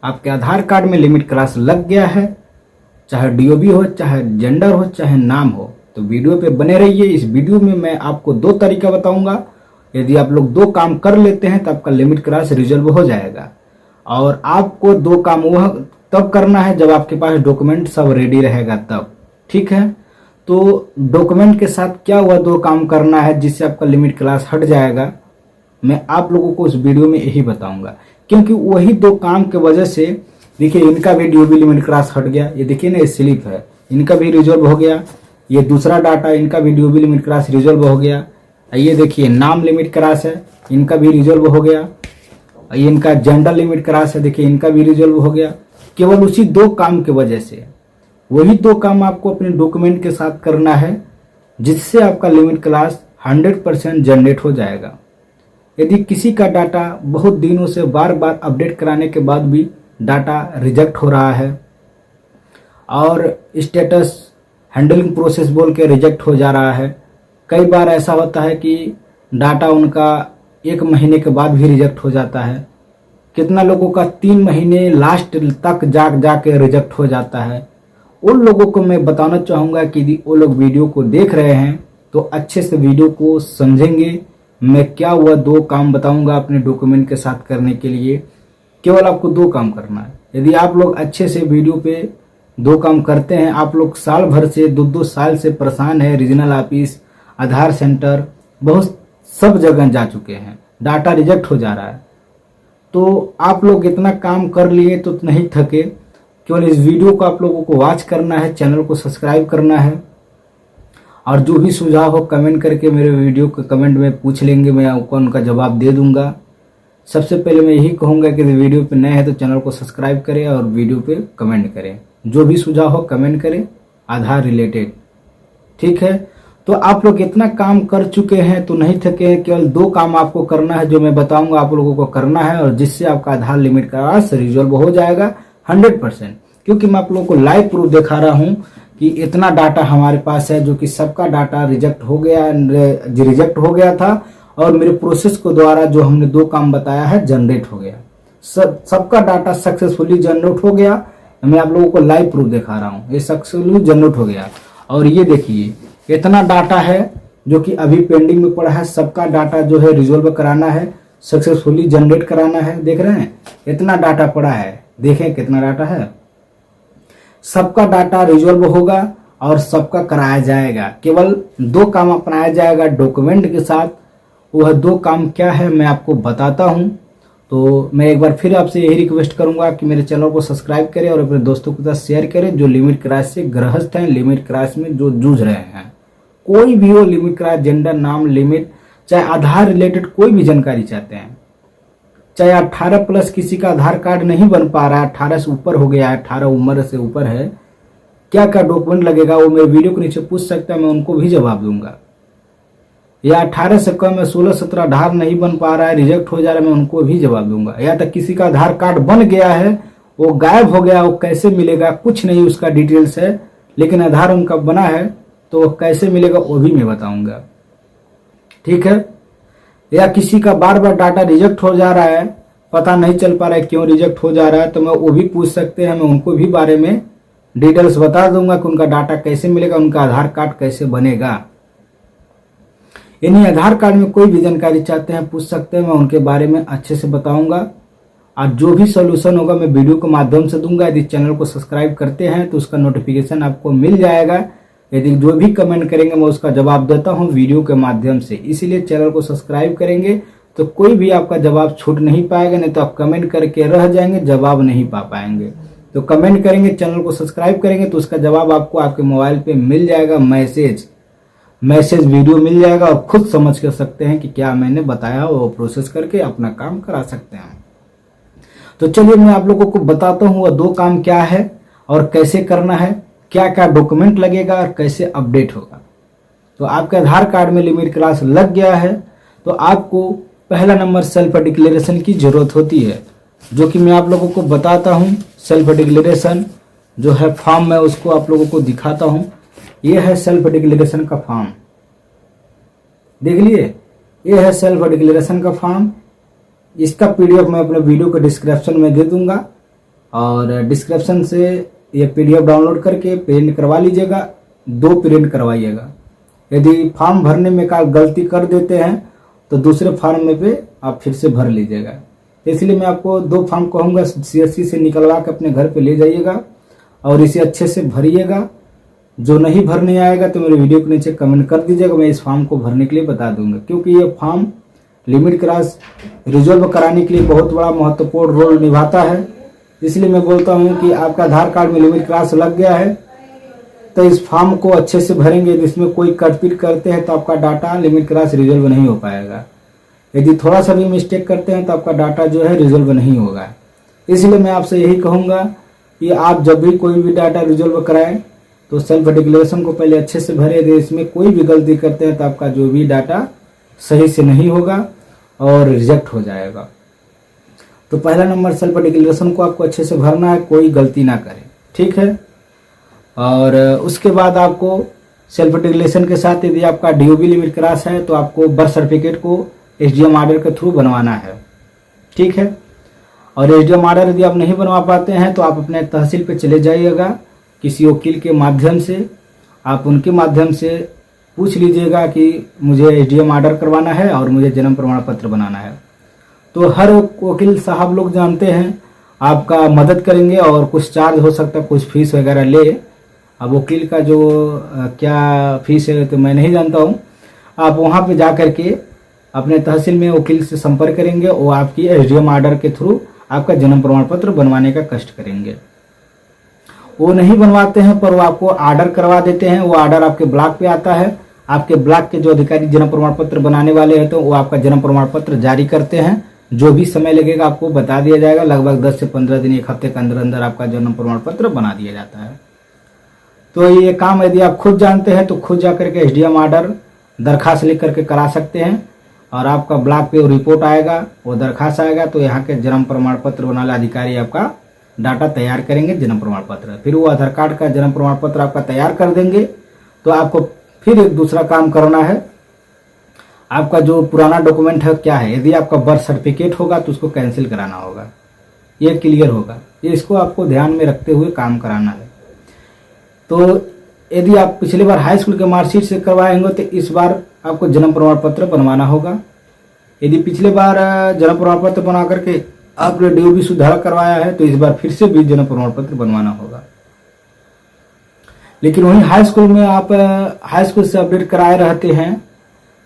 आपके आधार कार्ड में limit class लग गया है, चाहे डीओबी हो, चाहे जेंडर हो, चाहे नाम हो, तो वीडियो पे बने रहिए। इस वीडियो में मैं आपको 2 तरीका बताऊंगा। यदि आप लोग 2 काम कर लेते हैं तो आपका लिमिट क्लास रिजॉल्व हो जाएगा। और आपको 2 काम वह तब करना है जब आपके पास डॉक्यूमेंट सब रेडी रहेगा तब, ठीक है। तो डॉक्यूमेंट के साथ क्या हुआ 2 काम करना है जिससे आपका लिमिट क्लास हट जाएगा, मैं आप लोगों को इस वीडियो में यही बताऊंगा। क्योंकि वही 2 काम के वजह से देखिए इनका भी डीओबी लिमिट क्लास हट गया। ये देखिए ना, ये स्लिप है, इनका भी रिजॉल्व हो गया। ये दूसरा डाटा, इनका भी डीओबी लिमिट क्लास रिजॉल्व हो गया। ये देखिए नाम लिमिट क्लास है, इनका भी रिजॉल्व हो गया। ये इनका जेंडर लिमिट क्लास है, देखिए इनका भी रिजॉल्व हो गया। केवल उसी 2 काम की वजह से। वही 2 काम आपको अपने डॉक्यूमेंट के साथ करना है जिससे आपका लिमिट क्लास 100% जनरेट हो जाएगा। यदि किसी का डाटा बहुत दिनों से बार बार अपडेट कराने के बाद भी डाटा रिजेक्ट हो रहा है और स्टेटस हैंडलिंग प्रोसेस बोल के रिजेक्ट हो जा रहा है, कई बार ऐसा होता है कि डाटा उनका 1 महीने के बाद भी रिजेक्ट हो जाता है। कितना लोगों का 3 महीने लास्ट तक जाके रिजेक्ट हो जाता है। उन लोगों को मैं बताना चाहूँगा कि यदि वो लोग वीडियो को देख रहे हैं तो अच्छे से वीडियो को समझेंगे। मैं क्या हुआ 2 काम बताऊंगा अपने डॉक्यूमेंट के साथ करने के लिए। केवल आपको 2 काम करना है। यदि आप लोग अच्छे से वीडियो पे 2 काम करते हैं, आप लोग साल भर से 2-2 साल से परेशान है, रीजनल ऑफिस, आधार सेंटर, बहुत सब जगह जा चुके हैं, डाटा रिजेक्ट हो जा रहा है, तो आप लोग इतना काम कर लिए तो नहीं थके। केवल इस वीडियो को आप लोगों को वॉच करना है, चैनल को सब्सक्राइब करना है और जो भी सुझाव हो कमेंट करके मेरे वीडियो के कमेंट में पूछ लेंगे, मैं आपको उनका जवाब दे दूंगा। सबसे पहले मैं यही कहूँगा कि वीडियो पे नए हैं तो चैनल को सब्सक्राइब करें और वीडियो पे कमेंट करें, जो भी सुझाव हो कमेंट करें आधार रिलेटेड, ठीक है। तो आप लोग इतना काम कर चुके हैं तो नहीं थके हैं। केवल 2 काम आपको करना है जो मैं बताऊंगा आप लोगों को करना है और जिससे आपका आधार लिमिट क्लास रिजॉल्व हो जाएगा 100%। क्योंकि मैं आप लोगों को लाइव प्रूफ दिखा रहा हूँ कि इतना डाटा हमारे पास है जो कि सबका डाटा रिजेक्ट हो गया था और मेरे प्रोसेस को द्वारा जो हमने 2 काम बताया है जनरेट हो गया। सबका डाटा सक्सेसफुली जनरेट हो गया। मैं आप लोगों को लाइव प्रूफ दिखा रहा हूँ, ये सक्सेसफुली जनरेट हो गया। और ये देखिए इतना डाटा है जो कि अभी पेंडिंग में पड़ा है, सबका डाटा जो है रिजॉल्व कराना है, सक्सेसफुली जनरेट कराना है। देख रहे हैं इतना डाटा पड़ा है, देखें कितना डाटा है। सबका डाटा रिजॉल्व होगा और सबका कराया जाएगा। केवल 2 काम अपनाया जाएगा डॉक्यूमेंट के साथ। वह 2 काम क्या है मैं आपको बताता हूं। तो मैं एक बार फिर आपसे यही रिक्वेस्ट करूंगा कि मेरे चैनल को सब्सक्राइब करें और अपने दोस्तों के साथ शेयर करें जो लिमिट क्राइस से ग्रस्त हैं, लिमिट क्राइस में जो जूझ रहे हैं। कोई भी हो, लिमिट क्राइस, जेंडर, नाम, लिमिट, चाहे आधार रिलेटेड कोई भी जानकारी चाहते हैं, चाहे 18+ किसी का आधार कार्ड नहीं बन पा रहा है, 18 से ऊपर हो गया है, 18 उम्र से ऊपर है, क्या क्या डॉक्यूमेंट लगेगा वो मेरे वीडियो के नीचे पूछ सकता है, मैं उनको भी जवाब दूंगा। या 18 से कम है, 16-17 आधार नहीं बन पा रहा है, रिजेक्ट हो जा रहा है, मैं उनको भी जवाब दूंगा। या तक किसी का आधार कार्ड बन गया है वो गायब हो गया, वो कैसे मिलेगा, कुछ नहीं उसका डिटेल्स है, लेकिन आधार उनका बना है तो वो कैसे मिलेगा वो भी मैं बताऊंगा, ठीक है। या किसी का बार बार डाटा रिजेक्ट हो जा रहा है, पता नहीं चल पा रहा है क्यों रिजेक्ट हो जा रहा है, तो मैं वो भी पूछ सकते हैं, मैं उनको भी बारे में डिटेल्स बता दूंगा कि उनका डाटा कैसे मिलेगा, उनका आधार कार्ड कैसे बनेगा। यानी आधार कार्ड में कोई भी जानकारी चाहते हैं पूछ सकते हैं, मैं उनके बारे में अच्छे से बताऊंगा और जो भी सोल्यूशन होगा मैं वीडियो के माध्यम से दूंगा। यदि चैनल को सब्सक्राइब करते हैं तो उसका नोटिफिकेशन आपको मिल जाएगा। यदि जो भी कमेंट करेंगे मैं उसका जवाब देता हूं वीडियो के माध्यम से, इसीलिए चैनल को सब्सक्राइब करेंगे तो कोई भी आपका जवाब छूट नहीं पाएगा, नहीं तो आप कमेंट करके रह जाएंगे, जवाब नहीं पा पाएंगे। तो कमेंट करेंगे, चैनल को सब्सक्राइब करेंगे तो उसका जवाब आपको आपके मोबाइल पे मिल जाएगा, मैसेज वीडियो मिल जाएगा और खुद समझ कर सकते हैं कि क्या मैंने बताया वो प्रोसेस करके अपना काम करा सकते हैं। तो चलिए मैं आप लोगों को बताता हूँ वह 2 काम क्या है और कैसे करना है, क्या क्या डॉक्यूमेंट लगेगा और कैसे अपडेट होगा। तो आपके आधार कार्ड में लिमिट क्लास लग गया है तो आपको पहला नंबर सेल्फ डिक्लेरेशन की जरूरत होती है, जो कि मैं आप लोगों को बताता हूं। सेल्फ डिक्लेरेशन जो है फॉर्म, मैं उसको आप लोगों को दिखाता हूं। ये है सेल्फ डिक्लेरेशन का फॉर्म, देख लिए, ये है सेल्फ डिक्लेरेशन का फॉर्म। इसका PDF मैं अपने वीडियो के डिस्क्रिप्शन में दे दूंगा, और डिस्क्रिप्शन से ये PDF डाउनलोड करके प्रिंट करवा लीजिएगा, 2 प्रिंट करवाइएगा। यदि फॉर्म भरने में का गलती कर देते हैं तो दूसरे फॉर्म में पे आप फिर से भर लीजिएगा। इसलिए मैं आपको 2 फॉर्म कहूँगा, CSC से निकलवा के अपने घर पे ले जाइएगा और इसे अच्छे से भरिएगा। जो नहीं भरने आएगा तो मेरे वीडियो के नीचे कमेंट कर दीजिएगा, मैं इस फॉर्म को भरने के लिए बता दूंगा। क्योंकि ये फॉर्म लिमिट क्रॉस रिजॉल्व कराने के लिए बहुत बड़ा महत्वपूर्ण रोल निभाता है। इसलिए मैं बोलता हूँ कि आपका आधार कार्ड में लिमिट क्रॉस लग गया है तो इस फॉर्म को अच्छे से भरेंगे। जिसमें कोई कटपीट करते हैं तो आपका डाटा लिमिट क्रॉस रिजॉल्व नहीं हो पाएगा। यदि थोड़ा सा भी मिस्टेक करते हैं तो आपका डाटा जो है रिजॉल्व नहीं होगा। इसलिए मैं आपसे यही कहूँगा कि आप जब भी कोई भी डाटा रिजॉल्व कराएं तो सेल्फ डिक्लेरेशन को पहले अच्छे से भरें। यदि इसमें कोई भी गलती करते हैं तो आपका जो भी डाटा सही से नहीं होगा और रिजेक्ट हो जाएगा। तो पहला नंबर, सेल्फ डिक्लेरेशन को आपको अच्छे से भरना है, कोई गलती ना करें, ठीक है। और उसके बाद आपको सेल्फ डिक्लेरेशन के साथ यदि आपका DOB लिमिट क्रॉस है तो आपको बर्थ सर्टिफिकेट को SDM ऑर्डर के थ्रू बनवाना है, ठीक है। और SDM ऑर्डर यदि आप नहीं बनवा पाते हैं तो आप अपने तहसील पे चले जाइएगा, किसी वकील के माध्यम से आप उनके माध्यम से पूछ लीजिएगा कि मुझे SDM ऑर्डर करवाना है और मुझे जन्म प्रमाण पत्र बनाना है। तो हर वकील साहब लोग जानते हैं, आपका मदद करेंगे और कुछ चार्ज हो सकता है, कुछ फीस वगैरह ले। अब वकील का जो क्या फीस है तो मैं नहीं जानता हूँ। आप वहाँ पे जा कर के अपने तहसील में वकील से संपर्क करेंगे, वो आपकी SDM ऑर्डर के थ्रू आपका जन्म प्रमाण पत्र बनवाने का कष्ट करेंगे। वो नहीं बनवाते हैं पर वो आपको ऑर्डर करवा देते हैं। वो ऑर्डर आपके ब्लॉक पे आता है, आपके ब्लॉक के जो अधिकारी जन्म प्रमाण पत्र बनाने वाले हैं तो वो आपका जन्म प्रमाण पत्र जारी करते हैं। जो भी समय लगेगा आपको बता दिया जाएगा, लगभग 10 से 15 दिन, 1 हफ्ते के अंदर अंदर आपका जन्म प्रमाण पत्र बना दिया जाता है। तो ये काम यदि आप खुद जानते हैं तो खुद जाकर के SDM ऑर्डर दरखास्त लिख करके करा सकते हैं और आपका ब्लॉक पे वो रिपोर्ट आएगा, वो दरखास्त आएगा तो यहाँ के जन्म प्रमाण पत्र बनाने अधिकारी आपका डाटा तैयार करेंगे, जन्म प्रमाण पत्र। फिर वो आधार कार्ड का जन्म प्रमाण पत्र आपका तैयार कर देंगे। तो आपको फिर एक दूसरा काम करना है, आपका जो पुराना डॉक्यूमेंट है क्या है, यदि आपका बर्थ सर्टिफिकेट होगा तो उसको कैंसिल कराना होगा, ये क्लियर होगा। ये इसको आपको ध्यान में रखते हुए काम कराना है। तो यदि आप पिछली बार हाई स्कूल के मार्कशीट से करवाएंगे तो इस बार आपको जन्म प्रमाण पत्र बनवाना होगा। यदि पिछले बार जन्म प्रमाण पत्र बना करके आपने DOB सुधार करवाया है तो इस बार फिर से भी जन्म प्रमाण पत्र बनवाना होगा। लेकिन वहीं हाई स्कूल में आप हाई स्कूल से अपडेट कराए रहते हैं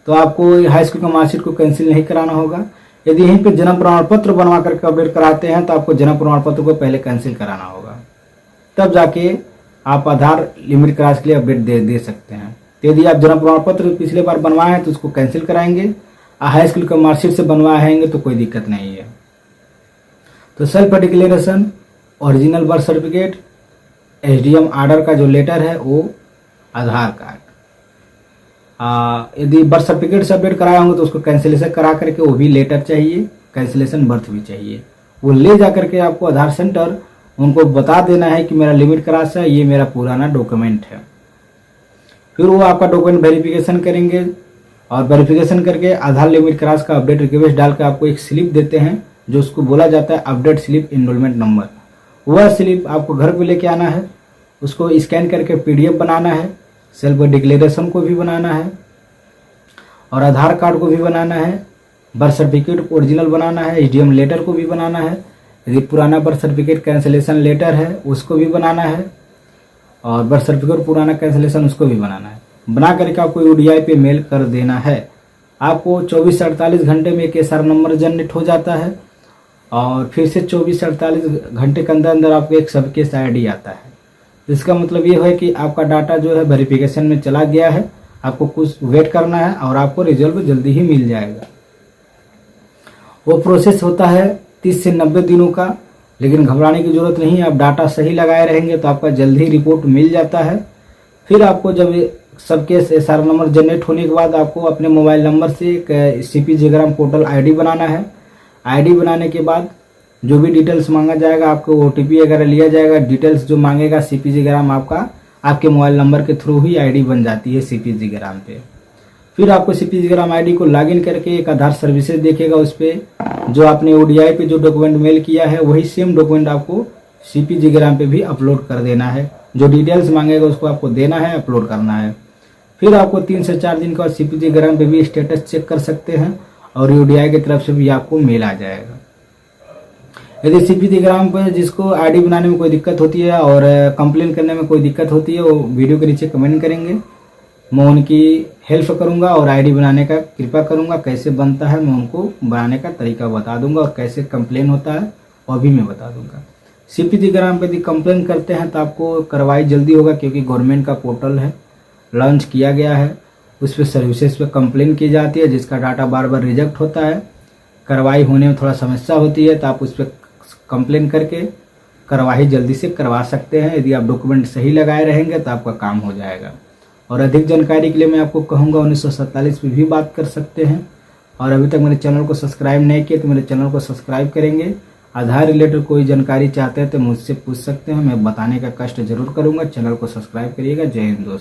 तो आपको हाई स्कूल का मार्कशीट को कैंसिल नहीं कराना होगा। यदि यहीं पे जन्म प्रमाण पत्र बनवा करके अपडेट कराते हैं तो आपको जन्म प्रमाण पत्र को पहले कैंसिल कराना होगा, तब जाके आप आधार लिमिट क्रॉस के लिए अपडेट दे सकते हैं। तो यदि आप जन्म प्रमाण पत्र पिछले बार बनवाए हैं तो उसको कैंसिल कराएंगे, हाई स्कूल का मार्कशीट से बनवाएंगे तो कोई दिक्कत नहीं है। तो self declaration, original birth certificate, SDM order का जो लेटर है वो, आधार कार्ड। यदि बर्थ सर्टिफिकेट से अपडेट कराए होंगे तो उसको कैंसिलेशन करा करके वो भी लेटर चाहिए, कैंसिलेशन बर्थ भी चाहिए। वो ले जा करके आपको आधार सेंटर उनको बता देना है कि मेरा लिमिट क्रॉस है, ये मेरा पुराना डॉक्यूमेंट है। फिर वो आपका डॉक्यूमेंट वेरिफिकेशन करेंगे और वेरिफिकेशन करके आधार लिमिट क्रॉस का अपडेट रिक्वेस्ट डाल के आपको एक स्लिप देते हैं जो उसको बोला जाता है अपडेट स्लिप इनरोलमेंट नंबर। वह स्लिप आपको घर पे लेके आना है, उसको स्कैन करके PDF बनाना है, सेल्फ डिक्लेरेशन को भी बनाना है और आधार कार्ड को भी बनाना है, बर्थ सर्टिफिकेट ओरिजिनल बनाना है, SDM लेटर को भी बनाना है। यदि पुराना बर्थ सर्टिफिकेट कैंसिलेशन लेटर है उसको भी बनाना है और बर्थ सर्टिफिकेट पुराना कैंसिलेशन उसको भी बनाना है। बना करके आपको UDI पे मेल कर देना है। आपको 24 से 48 घंटे में एक SR नंबर जनरेट हो जाता है और फिर से 24 से 48 घंटे के अंदर अंदर आपको एक सब केस ID आता है। इसका मतलब ये है कि आपका डाटा जो है वेरिफिकेशन में चला गया है, आपको कुछ वेट करना है और आपको रिजल्ट जल्दी ही मिल जाएगा। वो प्रोसेस होता है 30 से 90 दिनों का, लेकिन घबराने की जरूरत नहीं है। आप डाटा सही लगाए रहेंगे तो आपका जल्दी ही रिपोर्ट मिल जाता है। फिर आपको जब सब केस SR नंबर जनरेट होने के बाद आपको अपने मोबाइल नंबर से एक CPG ग्राम पोर्टल ID बनाना है। ID बनाने के बाद जो भी डिटेल्स मांगा जाएगा, आपको OTP वगैरह लिया जाएगा। डिटेल्स जो मांगेगा CPG ग्राम आपका आपके मोबाइल नंबर के थ्रू ही ID बन जाती है CPG ग्राम पे। फिर आपको CPG ग्राम ID को लॉगिन करके एक आधार सर्विसेज देखेगा, उस पर जो आपने ODI पे जो डॉक्यूमेंट मेल किया है वही सेम डॉक्यूमेंट आपको CPG ग्राम पे भी अपलोड कर देना है। जो डिटेल्स मांगेगा उसको आपको देना है, अपलोड करना है। फिर आपको 3 से 4 दिन के बाद CPG ग्राम पे भी स्टेटस चेक कर सकते हैं और UDI की तरफ से भी आपको मेल आ जाएगा। यदि CPG ग्राम पर जिसको आईडी बनाने में कोई दिक्कत होती है और कंप्लेन करने में कोई दिक्कत होती है, वो वीडियो के नीचे कमेंट करेंगे, मैं उनकी हेल्प करूंगा और आईडी बनाने का कृपा करूंगा। कैसे बनता है मैं उनको बनाने का तरीका बता दूंगा और कैसे कंप्लेन होता है वो भी मैं बता दूंगा। CPG ग्राम पर यदि कंप्लेन करते हैं तो आपको कार्रवाई जल्दी होगा, क्योंकि गवर्नमेंट का पोर्टल है, लॉन्च किया गया है, उस पर सर्विसेज पे कंप्लेन की जाती है, जिसका डाटा बार बार रिजेक्ट होता है, कार्रवाई होने में थोड़ा समस्या होती है। तो आप उस पर कंप्लेन करके कार्रवाई जल्दी से करवा सकते हैं। यदि आप डॉक्यूमेंट सही लगाए रहेंगे तो आपका काम हो जाएगा। और अधिक जानकारी के लिए मैं आपको कहूँगा 1947 पे भी बात कर सकते हैं। और अभी तक मेरे चैनल को सब्सक्राइब नहीं किया तो मेरे चैनल को सब्सक्राइब करेंगे। आधार रिलेटेड कोई जानकारी चाहते हैं तो मुझसे पूछ सकते हैं, मैं बताने का कष्ट जरूर करूँगा। चैनल को सब्सक्राइब करिएगा। जय हिंद दोस्तों।